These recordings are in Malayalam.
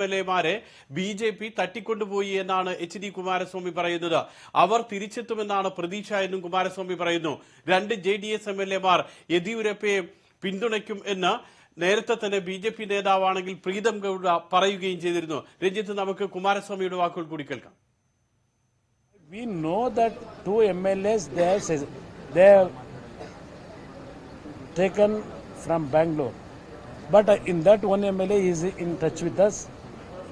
എംഎൽഎമാരെ ബി.ജെ.പി തട്ടിക്കൊണ്ടുപോയി എന്നാണ് എച്ച്.ഡി. കുമാരസ്വാമി പറയുന്നത്. അവർ തിരിച്ചെത്തുമെന്നാണ് പ്രതീക്ഷ എന്നും കുമാരസ്വാമി പറയുന്നു. 2 JDS എംഎൽഎമാർ യെദ്യൂരപ്പയെ പിന്തുണയ്ക്കും എന്ന് നേരത്തെ തന്നെ ബി.ജെ.പി നേതാവാണെങ്കിൽ പ്രീതം ഗൌഡ പറയുകയും ചെയ്തിരുന്നു. രഞ്ജിത്ത്, നമുക്ക് കുമാരസ്വാമിയുടെ വാക്കുകൾ കൂടി കേൾക്കാം. We know that 2 MLAs they have taken from Bangalore, but in that 1 MLA is in touch with us.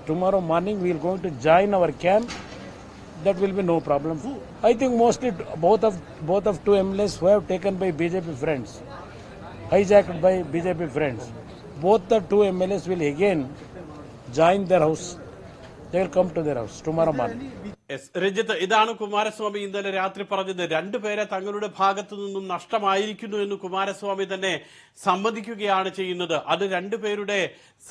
Tomorrow morning we are going to join our camp. That will be no problem. I think mostly both of 2 MLAs who have taken by BJP friends, hijacked by BJP friends. Both the 2 MLAs will again join their house. They will come to their house tomorrow morning. Ranjith, ഇതാണ് കുമാരസ്വാമി ഇന്നലെ രാത്രി പറഞ്ഞത്. 2 പേരെ തങ്ങളുടെ ഭാഗത്തു നിന്നും നഷ്ടമായിരിക്കുന്നു എന്ന് കുമാരസ്വാമി തന്നെ സമ്മതിക്കുകയാണ് ചെയ്യുന്നത്. അത് 2 പേരുടെ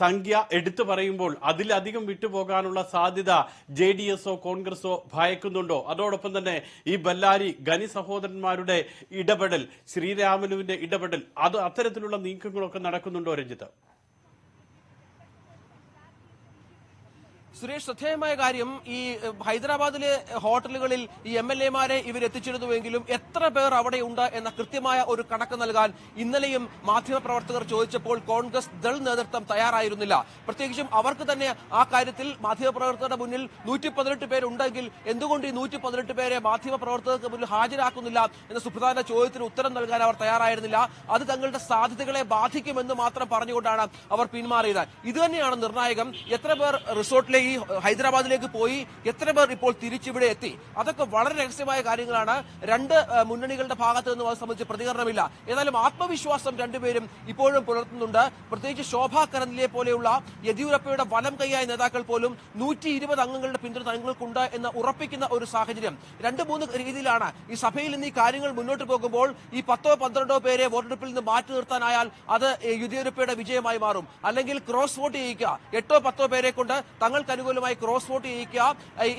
സംഖ്യ എടുത്തു പറയുമ്പോൾ അതിലധികം വിട്ടുപോകാനുള്ള സാധ്യത JDS-ഓ കോൺഗ്രസോ ഭയക്കുന്നുണ്ടോ? അതോടൊപ്പം തന്നെ ഈ ബല്ലാരി ഗനി സഹോദരന്മാരുടെ ഇടപെടൽ, ശ്രീരാമലുവിന്റെ ഇടപെടൽ, അത് അത്തരത്തിലുള്ള നീക്കങ്ങളൊക്കെ നടക്കുന്നുണ്ടോ രഞ്ജിത്ത്? സുരേഷ്, ശ്രദ്ധേയമായ കാര്യം, ഈ ഹൈദരാബാദിലെ ഹോട്ടലുകളിൽ ഈ MLA-മാരെ ഇവരെത്തിച്ചിരുന്നുവെങ്കിലും എത്ര പേർ അവിടെ ഉണ്ട് എന്ന കൃത്യമായ ഒരു കണക്ക് നൽകാൻ ഇന്നലെയും മാധ്യമപ്രവർത്തകർ ചോദിച്ചപ്പോൾ കോൺഗ്രസ് ദൾ നേതൃത്വം തയ്യാറായിരുന്നില്ല. പ്രത്യേകിച്ചും അവർക്ക് തന്നെ ആ കാര്യത്തിൽ മാധ്യമപ്രവർത്തകരുടെ മുന്നിൽ 118 പേരുണ്ടെങ്കിൽ എന്തുകൊണ്ട് ഈ 118 പേരെ മാധ്യമപ്രവർത്തകർക്ക് മുന്നിൽ ഹാജരാക്കുന്നില്ല എന്ന സുപ്രധാന ചോദ്യത്തിന് ഉത്തരം നൽകാൻ അവർ തയ്യാറായിരുന്നില്ല. അത് തങ്ങളുടെ സാധ്യതകളെ ബാധിക്കുമെന്ന് മാത്രം പറഞ്ഞുകൊണ്ടാണ് അവർ പിന്മാറിയത്. ഇതുതന്നെയാണ് നിർണായകം. എത്ര പേർ റിസോർട്ടിലെ ഈ ഹൈദരാബാദിലേക്ക് പോയി, എത്ര പേർ ഇപ്പോൾ തിരിച്ചിവിടെ എത്തി, അതൊക്കെ വളരെ രഹസ്യമായ കാര്യങ്ങളാണ്. 2 മുന്നണികളുടെ ഭാഗത്ത് നിന്നും അത് സംബന്ധിച്ച് പ്രതികരണമില്ല. ഏതായാലും ആത്മവിശ്വാസം 2 പേരും ഇപ്പോഴും പുലർത്തുന്നുണ്ട്. പ്രത്യേകിച്ച് ശോഭാ കരന്ദിലെ പോലെയുള്ള യെദ്യൂരപ്പയുടെ വലം കൈയായ നേതാക്കൾ പോലും 120 അംഗങ്ങളുടെ പിന്തുണ തങ്ങൾക്കുണ്ട് എന്ന് ഉറപ്പിക്കുന്ന ഒരു സാഹചര്യം. 2-3 രീതിയിലാണ് ഈ സഭയിൽ നിന്ന് ഈ കാര്യങ്ങൾ മുന്നോട്ട് പോകുമ്പോൾ ഈ 10-12 പേരെ വോട്ടെടുപ്പിൽ നിന്ന് മാറ്റി നിർത്താനായാൽ അത് യെദ്യൂരപ്പയുടെ വിജയമായി മാറും. അല്ലെങ്കിൽ ക്രോസ് വോട്ട് ചെയ്യിക്കുക, 8-10 പേരെ കൊണ്ട് തങ്ങൾക്ക് അനുകൂലമായി ക്രോസ് വോട്ട് ചെയ്യിക്കുക.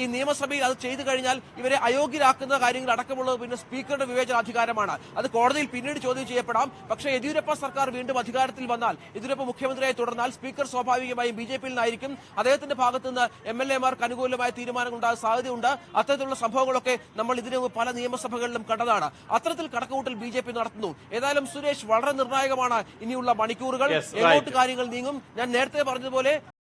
ഈ നിയമസഭയിൽ അത് ചെയ്തു കഴിഞ്ഞാൽ ഇവരെ അയോഗ്യരാക്കുന്ന കാര്യങ്ങൾ അടക്കമുള്ളത് പിന്നെ സ്പീക്കറുടെ വിവേചനാധികാരമാണ്. അത് കോടതിയിൽ പിന്നീട് ചോദ്യം ചെയ്യപ്പെടാം. പക്ഷേ യെദ്യൂരപ്പ സർക്കാർ വീണ്ടും അധികാരത്തിൽ വന്നാൽ, യെദ്യൂരപ്പ മുഖ്യമന്ത്രിയായി തുടർന്നാൽ സ്പീക്കർ സ്വാഭാവികമായും ബി.ജെ.പിയിൽ നിന്നായിരിക്കും. അദ്ദേഹത്തിന്റെ ഭാഗത്ത് നിന്ന് MLA-മാർക്ക് അനുകൂലമായ തീരുമാനങ്ങൾ ഉണ്ടാകാൻ സാധ്യതയുണ്ട്. അത്തരത്തിലുള്ള സംഭവങ്ങളൊക്കെ നമ്മൾ ഇതിനു മുമ്പ് പല നിയമസഭകളിലും കണ്ടതാണ്. അത്തരത്തിൽ കണക്കുകൂട്ടൽ ബി.ജെ.പി നടത്തുന്നു. ഏതായാലും സുരേഷ്, വളരെ നിർണായകമാണ് ഇനിയുള്ള മണിക്കൂറുകൾ. എങ്ങോട്ട് കാര്യങ്ങൾ നീങ്ങും? ഞാൻ നേരത്തെ പറഞ്ഞതുപോലെ